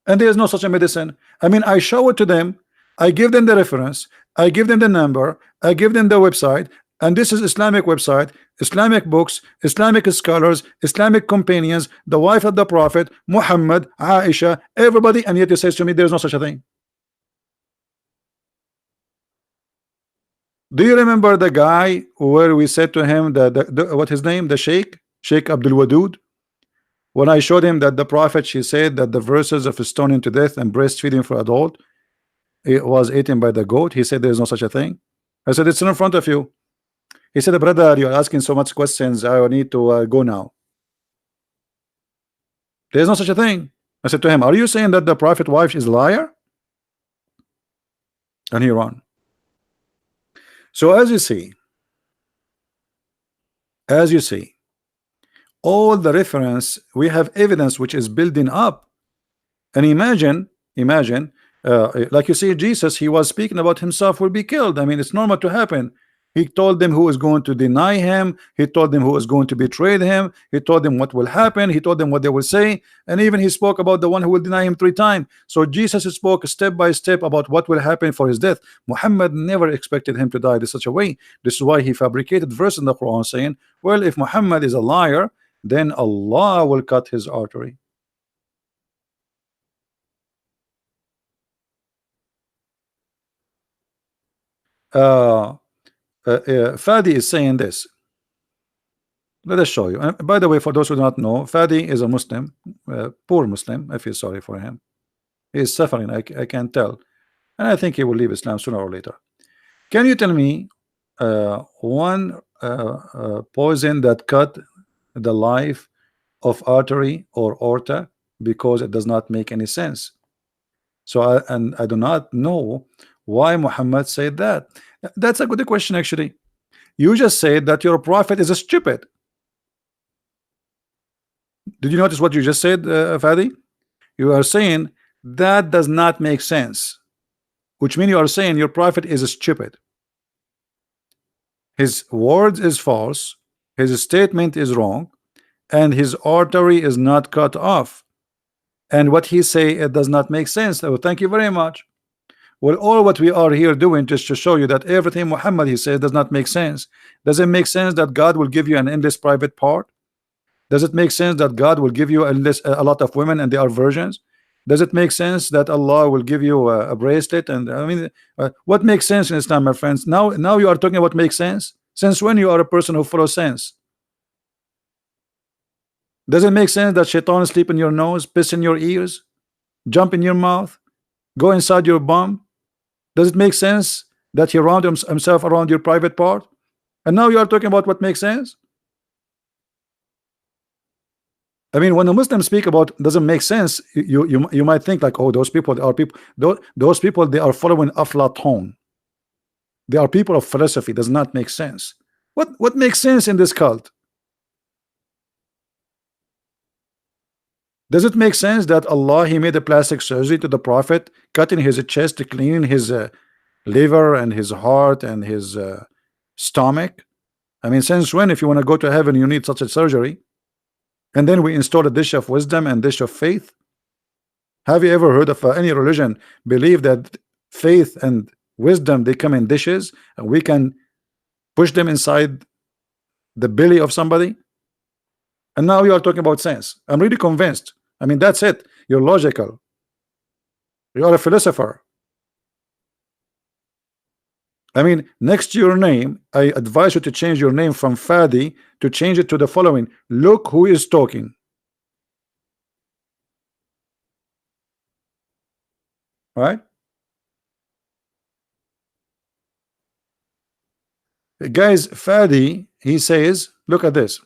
and there is no such a medicine. I mean, I show it to them, I give them the reference, I give them the number, I give them the website, and this is Islamic website, Islamic books, Islamic scholars, Islamic companions, the wife of the Prophet Muhammad, Aisha, everybody, and yet he says to me there is no such a thing. Do you remember the guy where we said to him that what his name, the Sheikh Abdul Wadud? When I showed him that the Prophet, she said that the verses of stoning to death and breastfeeding for adult, it was eaten by the goat. He said there is no such a thing. I said it's in front of you. He said, brother, you're asking so much questions, I need to go now. There's no such a thing. I said to him, are you saying that the Prophet wife is a liar? And he ran. So as you see, all the reference, we have evidence which is building up. And imagine, like you see, Jesus, he was speaking about himself will be killed. I mean, it's normal to happen. He told them who is going to deny him. He told them who is going to betray him. He told them what will happen. He told them what they will say. And even he spoke about the one who will deny him 3 times. So Jesus spoke step by step about what will happen for his death. Muhammad never expected him to die in such a way. This is why he fabricated verse in the Quran saying, well, if Muhammad is a liar, then Allah will cut his artery. Fadi is saying this. Let us show you. And by the way, for those who do not know, Fadi is a Muslim, poor Muslim. I feel sorry for him. He is suffering, I can tell, and I think he will leave Islam sooner or later. Can you tell me one poison that cut the life of artery or aorta, because it does not make any sense? So I do not know why Muhammad said that. That's a good question, actually. You just said that your prophet is a stupid. Did you notice what you just said, Fadi? You are saying that does not make sense, which means you are saying your prophet is a stupid. His words is false, his statement is wrong, and his artery is not cut off. And what he say, it does not make sense. So thank you very much. Well, all what we are here doing just to show you that everything Muhammad he says does not make sense. Does it make sense that God will give you an endless private part? Does it make sense that God will give you a lot of women and they are virgins? Does it make sense that Allah will give you a bracelet? And I mean, what makes sense in Islam, my friends? Now you are talking about make sense. Since when you are a person who follows sense? Does it make sense that shaitan sleep in your nose, piss in your ears, jump in your mouth, go inside your bum? Does it make sense that he round himself around your private part? And now you are talking about what makes sense? I mean, when the Muslims speak about doesn't make sense, you might think like, oh, those people are people. Those people, they are following Aflatun. They are people of philosophy. Does not make sense. What makes sense in this cult? Does it make sense that Allah he made a plastic surgery to the Prophet, cutting his chest, cleaning his liver and his heart and his stomach? I mean, since when, if you want to go to heaven, you need such a surgery? And then we install a dish of wisdom and dish of faith. Have you ever heard of any religion believe that faith and wisdom they come in dishes and we can push them inside the belly of somebody? And now you are talking about sense. I'm really convinced. I mean, that's it. You're logical. You are a philosopher. I mean, next to your name, I advise you to change your name from Fadi to change it to the following: look who is talking. Right? Guys, Fadi, he says, look at this.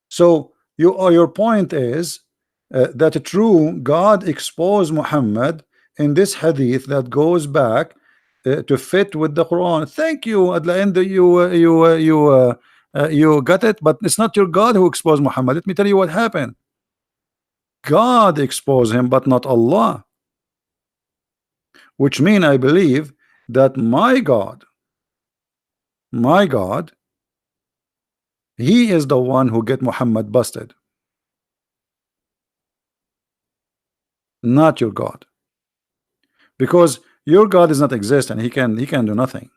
So your point is that true God exposed Muhammad in this hadith that goes back to fit with the Quran. Thank you. At the end, you got it, but it's not your God who exposed Muhammad. Let me tell you what happened. God exposed him, but not Allah. Which means I believe that my God, he is the one who get Muhammad busted. not your God, because your God does not exist and he can do nothing.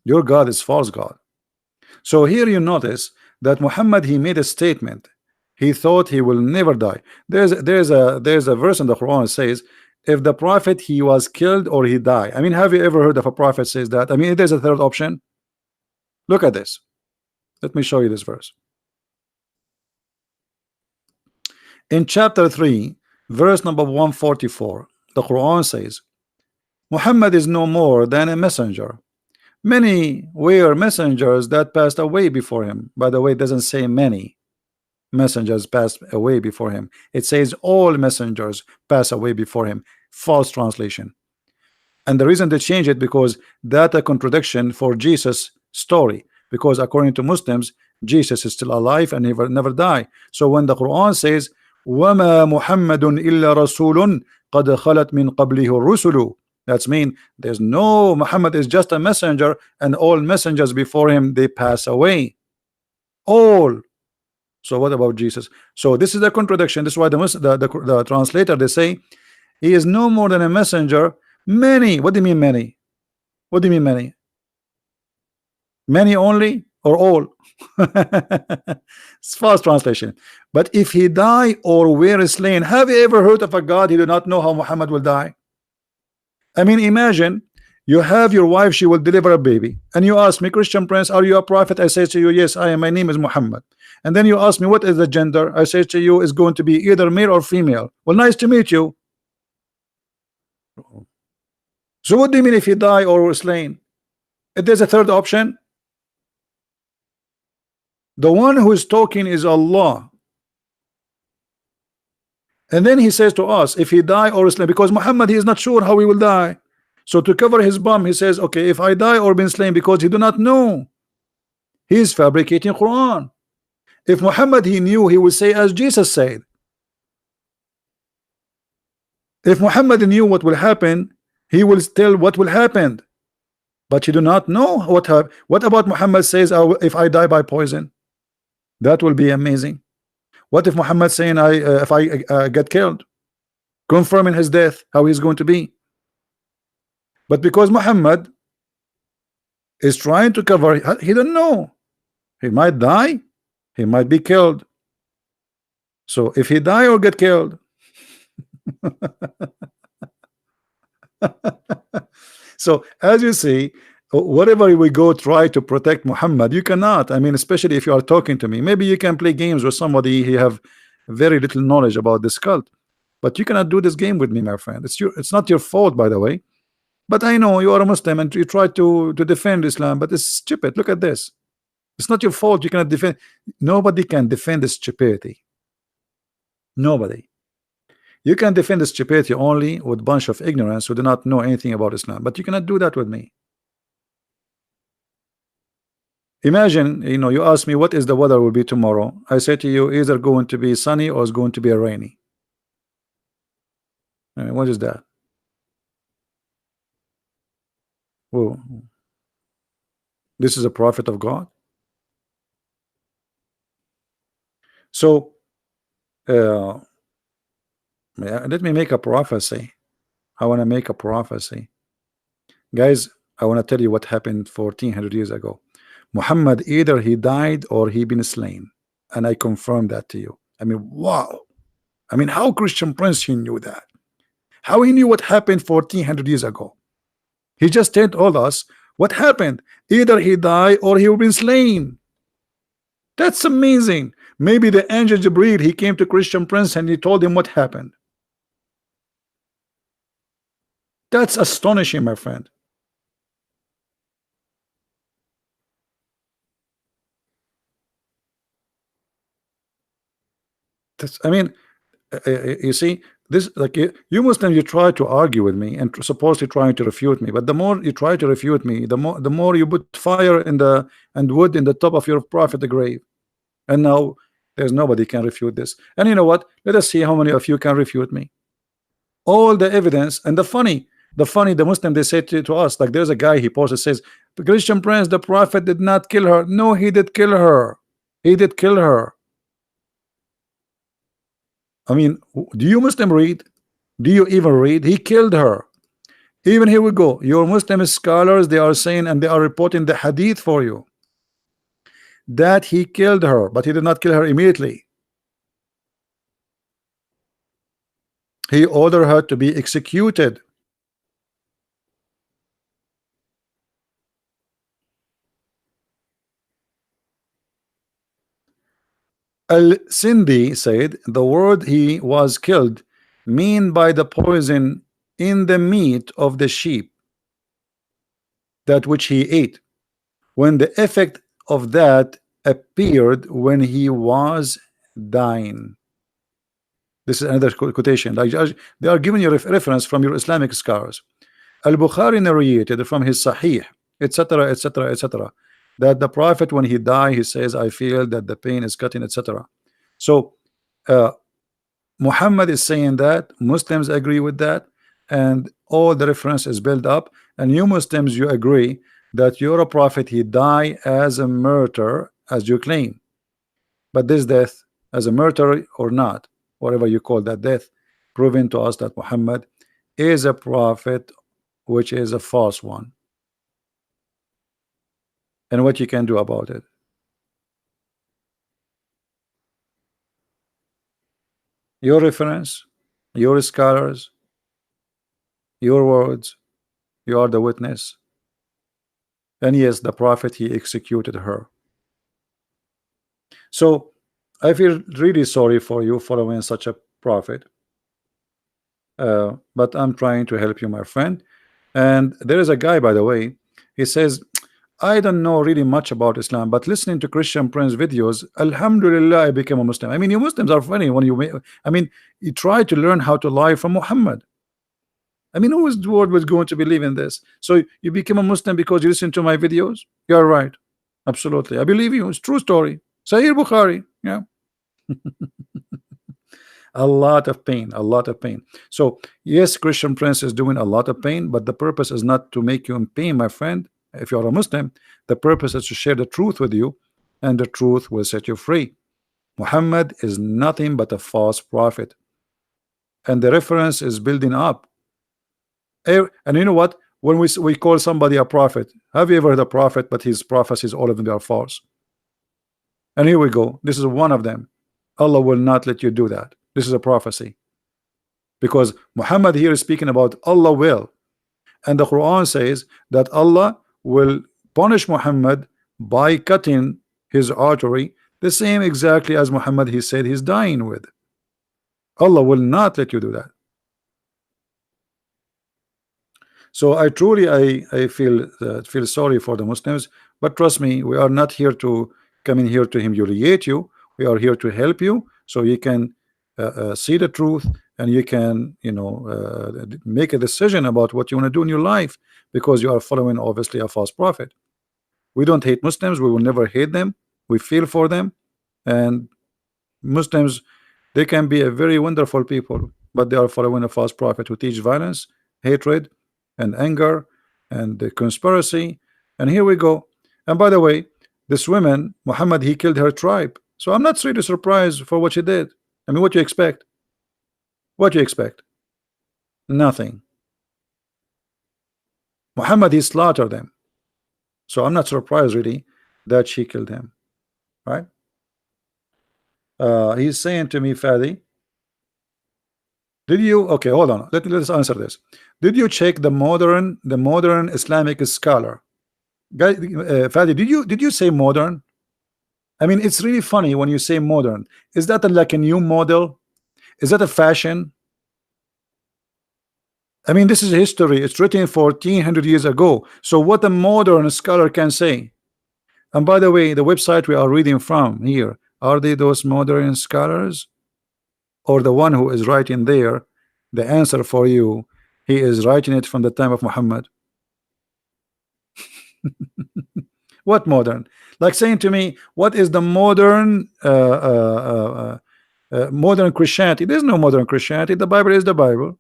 Your God is false God. So here you notice that Muhammad, he made a statement. He thought he will never die. There's a verse in the Quran that says, if the prophet he was killed or he died. I mean, have you ever heard of a prophet says that? I mean, there's a third option. Look at this. Let me show you this verse. In chapter 3, verse number 144, the Quran says, Muhammad is no more than a messenger. Many were messengers that passed away before him. By the way, it doesn't say many messengers passed away before him. It says all messengers pass away before him. False translation. And the reason they change it, because that's a contradiction for Jesus' story. Because according to Muslims, Jesus is still alive and never die. So when the Quran says, وَمَا مُحَمَّدٌ إِلَّا رَسُولٌ قَدْ خَلَتْ مِنْ قَبْلِهِ الرُّسُلُ, that's mean there's no, Muhammad is just a messenger, and all messengers before him, they pass away. All. So what about Jesus? So this is the contradiction. This is why the translator, they say he is no more than a messenger. Many. What do you mean many? What do you mean many? Many only or all? It's false translation. But if he die or were slain, have you ever heard of a God he do not know how Muhammad will die? I mean, imagine you have your wife, she will deliver a baby, and you ask me, Christian Prince, are you a prophet? I say to you, yes, I am. My name is Muhammad. And then you ask me, what is the gender? I say to you, is going to be either male or female. Well, nice to meet you. So what do you mean if he die or was slain? If there's a third option, the one who is talking is Allah. And then he says to us, if he die or slain, because Muhammad, he is not sure how he will die. So to cover his bum, he says, okay, if I die or been slain, because he do not know. He is fabricating Quran. If Muhammad he knew, he would say as Jesus said. If Muhammad knew what will happen, he will tell what will happen. But you do not know what about Muhammad says, if I die by poison? That will be amazing. What if Muhammad saying if I get killed, confirming his death, how he's going to be? But because Muhammad is trying to cover, he don't know. He might die, he might be killed. So if he die or get killed, so as you see, whatever we go try to protect Muhammad, you cannot. I mean, especially if you are talking to me, maybe you can play games with somebody who have very little knowledge about this cult, but you cannot do this game with me, my friend. It's not your fault, by the way. But I know you are a Muslim and you try to defend Islam, but it's stupid. Look at this. It's not your fault. You cannot defend. Nobody can defend the stupidity. Nobody. You can defend the stupidity only with a bunch of ignorance who do not know anything about Islam, but you cannot do that with me. Imagine, you ask me what is the weather will be tomorrow. I say to you, either going to be sunny or it's going to be rainy. I mean, what is that? Well, this is a prophet of God. So let me make a prophecy. I want to make a prophecy, guys. I want to tell you what happened 1400 years ago. Muhammad, either he died or he been slain, and I confirm that to you. I mean, wow. I mean, how Christian Prince he knew that? How he knew what happened 1400 years ago? He just told us what happened. Either he died or he been slain. That's amazing. Maybe the angel Jibril, he came to Christian Prince and he told him what happened. That's astonishing, my friend. I mean, you see this, like you Muslims, you try to argue with me and supposedly trying to refute me, but the more you try to refute me, the more you put fire in and wood in the top of your prophet the grave. And now there's nobody can refute this. And you know what? Let us see how many of you can refute me. All the evidence. And the funny the Muslim, they say to us, like there's a guy he posted, says the Christian Prince, the prophet did not kill her. No, he did kill her. He did kill her. I mean, do you Muslim read? Do you even read? He killed her. Even here we go. Your Muslim scholars, they are saying and they are reporting the hadith for you that he killed her, but he did not kill her immediately. He ordered her to be executed. Al-Sindi said the word he was killed mean by the poison in the meat of the sheep that which he ate, when the effect of that appeared when he was dying. This is another quotation. Like, they are giving you reference from your Islamic scholars. Al-Bukhari narrated from his Sahih, etc., etc., etc., that the Prophet, when he died, he says, I feel that the pain is cutting, etc. So Muhammad is saying that, Muslims agree with that, and all the reference is built up, and you Muslims, you agree that you're a prophet, he died as a martyr, as you claim. But this death, as a martyr or not, whatever you call that death, proving to us that Muhammad is a prophet, which is a false one. And what you can do about it? Your reference, your scholars, your words, you are the witness. And yes, the prophet, he executed her. So I feel really sorry for you following such a prophet, but I'm trying to help you, my friend. And there is a guy, by the way, he says, I don't know really much about Islam, but listening to Christian Prince videos, Alhamdulillah, I became a Muslim. I mean, you Muslims are funny when you, I mean, you try to learn how to lie from Muhammad. I mean, whose word was going to believe in this? So you became a Muslim because you listen to my videos? You're right. Absolutely. I believe you. It's true story. Sahih Bukhari. Yeah. A lot of pain, a lot of pain. So yes, Christian Prince is doing a lot of pain, but the purpose is not to make you in pain, my friend. If you're a Muslim, the purpose is to share the truth with you, and the truth will set you free. Muhammad is nothing but a false prophet, and the reference is building up. And you know what? When we call somebody a prophet, have you ever heard a prophet but his prophecies, all of them are false? And here we go. This is one of them. Allah will not let you do that. This is a prophecy, because Muhammad here is speaking about Allah will, and the Quran says that Allah will punish Muhammad by cutting his artery, the same exactly as Muhammad he said he's dying with. Allah will not let you do that. So I truly I feel sorry for the Muslims, but trust me, we are not here to come in here to humiliate you. We are here to help you, so you can see the truth, and you can, you know, make a decision about what you want to do in your life, because you are following obviously a false prophet. We don't hate Muslims. We will never hate them. We feel for them, and Muslims, they can be a very wonderful people, but they are following a false prophet who teach violence, hatred, and anger, and the conspiracy. And here we go. And by the way, this woman, Muhammad, he killed her tribe. So I'm not really surprised for what she did. I mean, what you expect? What you expect? Nothing. Muhammad, he slaughtered them. So I'm not surprised really that she killed him. Right? He's saying to me, Fadi, did you, okay, hold on, let's answer this. Did you check the modern Islamic scholar? Guy, Fadi, did you say modern? I mean, it's really funny when you say modern. Is that like a new model? Is that a fashion? I mean, this is history. It's written 1400 years ago. So what a modern scholar can say. And by the way, the website we are reading from here, are they those modern scholars? Or the one who is writing there, the answer for you, he is writing it from the time of Muhammad? What modern? Like saying to me, what is the modern modern Christianity? There's no modern Christianity. The Bible is the Bible.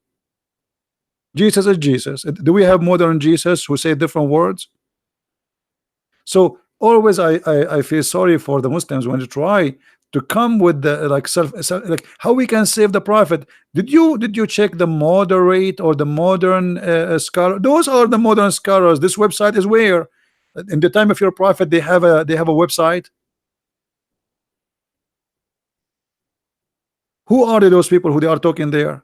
Jesus is Jesus. Do we have modern Jesus who say different words? So always I feel sorry for the Muslims when they try to come with the like like how we can save the prophet. Did you check the moderate or the modern scholar? Those are the modern scholars. This website is where in the time of your prophet they have a website. Who are those people who they are talking there?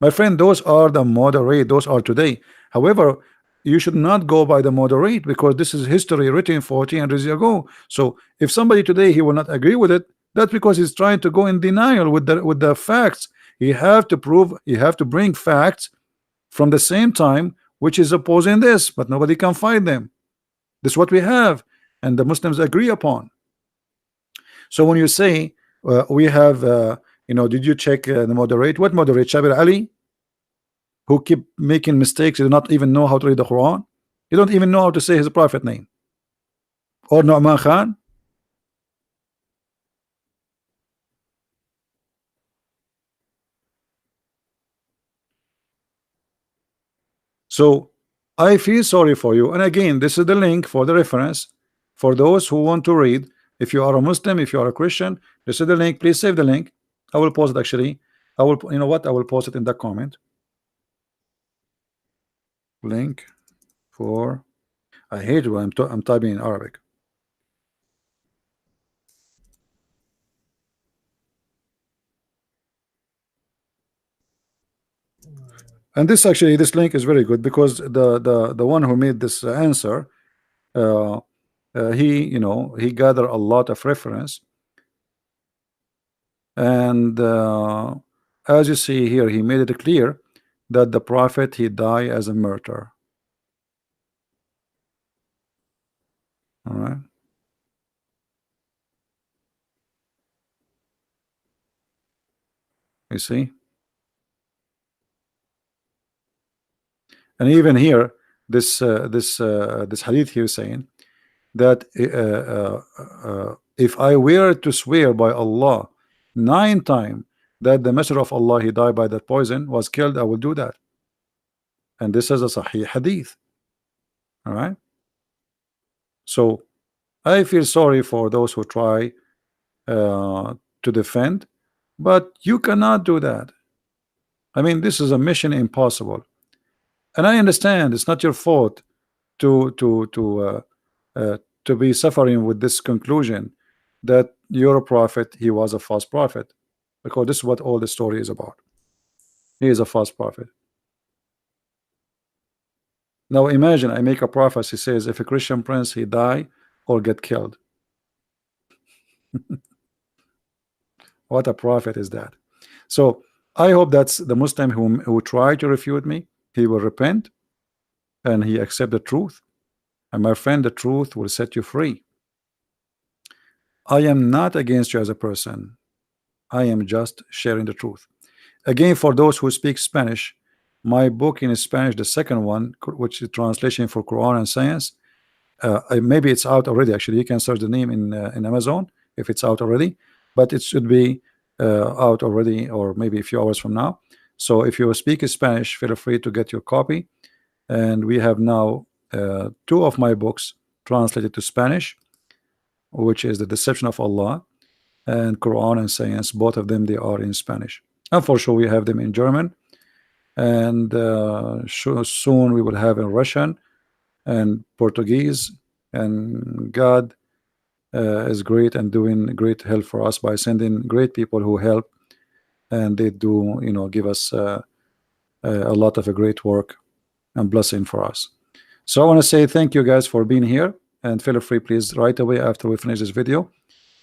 My friend, those are the moderate, those are today. However, you should not go by the moderate because this is history written 1400 years ago. So if somebody today he will not agree with it, that's because he's trying to go in denial with the facts. You have to prove, you have to bring facts from the same time which is opposing this, but nobody can find them. This is what we have, and the Muslims agree upon. So when you say we have did you check the moderate? What moderate? Shabir Ali, who keep making mistakes, you do not even know how to read the Quran, you don't even know how to say his prophet name, or Nu'man Khan. So I feel sorry for you, and again, this is the link for the reference for those who want to read. If you are a Muslim, if you are a Christian, this is the link. Please save the link. I will post it. Actually, I will, you know what, I will post it in the comment. Link for, I hate when I'm typing in Arabic. And this actually, this link is very good because the one who made this answer, he gathered a lot of reference, and as you see here, he made it clear that the prophet he died as a martyr. All right. You see, and even here, this hadith here saying that if I were to swear by Allah 9 times that the messenger of Allah he died by that poison, was killed, I will do that. And this is a Sahih hadith. All right. So I feel sorry for those who try to defend, but you cannot do that. I mean, this is a mission impossible, and I understand it's not your fault to be suffering with this conclusion that your prophet he was a false prophet, because this is what all the story is about. He is a false prophet. Now imagine I make a prophecy says if a Christian prince he die or get killed. What a prophet is that? So I hope that's the Muslim who tried to refute me, he will repent and he accept the truth, and my friend, the truth will set you free. I am not against you as a person, I am just sharing the truth. Again, for those who speak Spanish, my book in Spanish, the second one, which is translation for Quran and Science, maybe it's out already. Actually, you can search the name in Amazon if it's out already, but it should be out already, or maybe a few hours from now. So if you speak Spanish, feel free to get your copy. And we have now 2 of my books translated to Spanish, which is The Deception of Allah and Quran and Science. Both of them, they are in Spanish, and for sure we have them in German, and soon we will have in Russian and Portuguese. And God is great and doing great help for us by sending great people who help, and they do give us a lot of a great work and blessing for us. So I want to say thank you guys for being here, and feel free please right away after we finish this video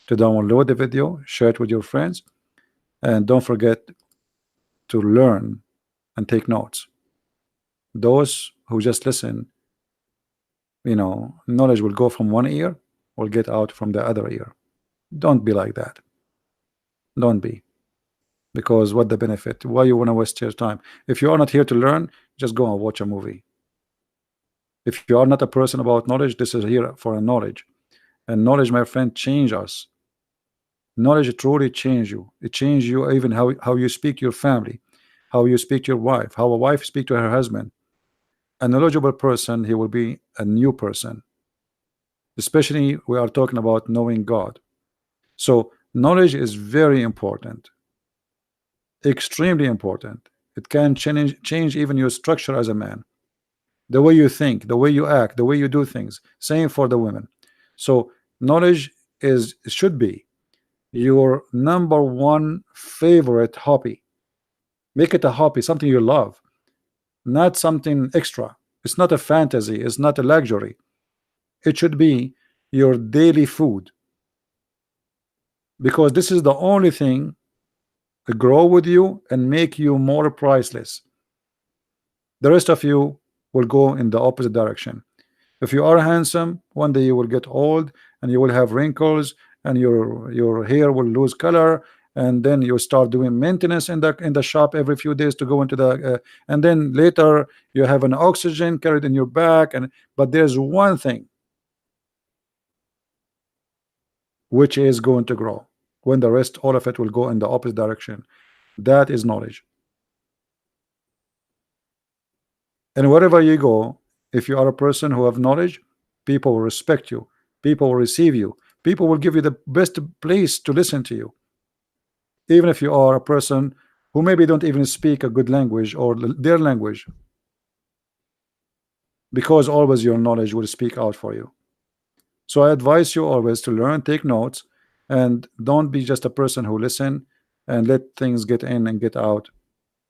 to download the video, share it with your friends, and don't forget to learn and take notes. Those who just listen, knowledge will go from one ear, will get out from the other ear. Don't be like that. Don't be, because what the benefit? Why you want to waste your time? If you are not here to learn, just go and watch a movie. If you are not a person about knowledge, this is here for a knowledge, and knowledge, my friend, change us. Knowledge truly change you. It changes you, even how you speak to your family, how you speak to your wife, how a wife speak to her husband. A knowledgeable person, he will be a new person. especially we are talking about knowing God. So knowledge is very important, extremely important. It can change even your structure as a man, the way you think, the way you act, the way you do things. Same for the women. So knowledge should be your number one favorite hobby. Make it a hobby, something you love, not something extra. It's not a fantasy, it's not a luxury. It should be your daily food, because this is the only thing to grow with you and make you more priceless. The rest of you will go in the opposite direction. If you are handsome, one day you will get old and you will have wrinkles and your hair will lose color, and then you start doing maintenance in the shop every few days to go into the and then later you have an oxygen carried in your back. And but there's one thing which is going to grow when the rest, all of it, will go in the opposite direction. That is knowledge. And wherever you go, if you are a person who have knowledge, people will respect you, people will receive you, people will give you the best place to listen to you, even if you are a person who maybe don't even speak a good language or their language, because always your knowledge will speak out for you. So I advise you always to learn, take notes, and don't be just a person who listen and let things get in and get out.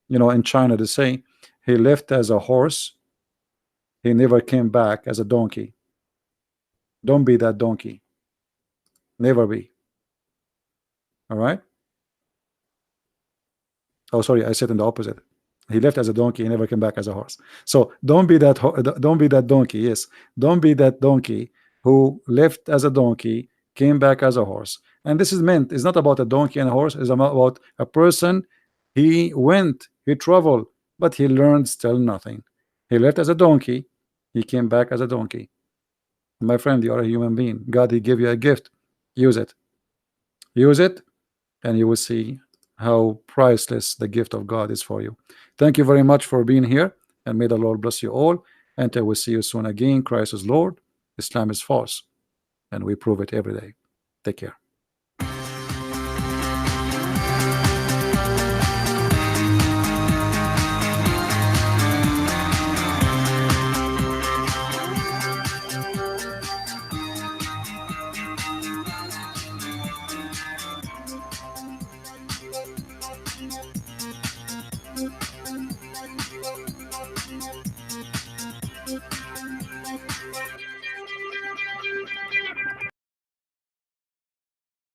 You know, in China they say he left as a horse, he never came back as a donkey. Don't be that donkey. Never be. All right. Oh, sorry, I said in the opposite. He left as a donkey, he never came back as a horse. So don't be that don't be that donkey. Yes, don't be that donkey who left as a donkey, came back as a horse. And this is meant, it's not about a donkey and a horse, it's about a person. He went, he traveled, but he learned still nothing. He left as a donkey, he came back as a donkey. My friend, you are a human being. God, he gave you a gift. Use it. Use it, and you will see how priceless the gift of God is for you. Thank you very much for being here, and may the Lord bless you all. And I will see you soon again. Christ is Lord, Islam is false, and we prove it every day. Take care.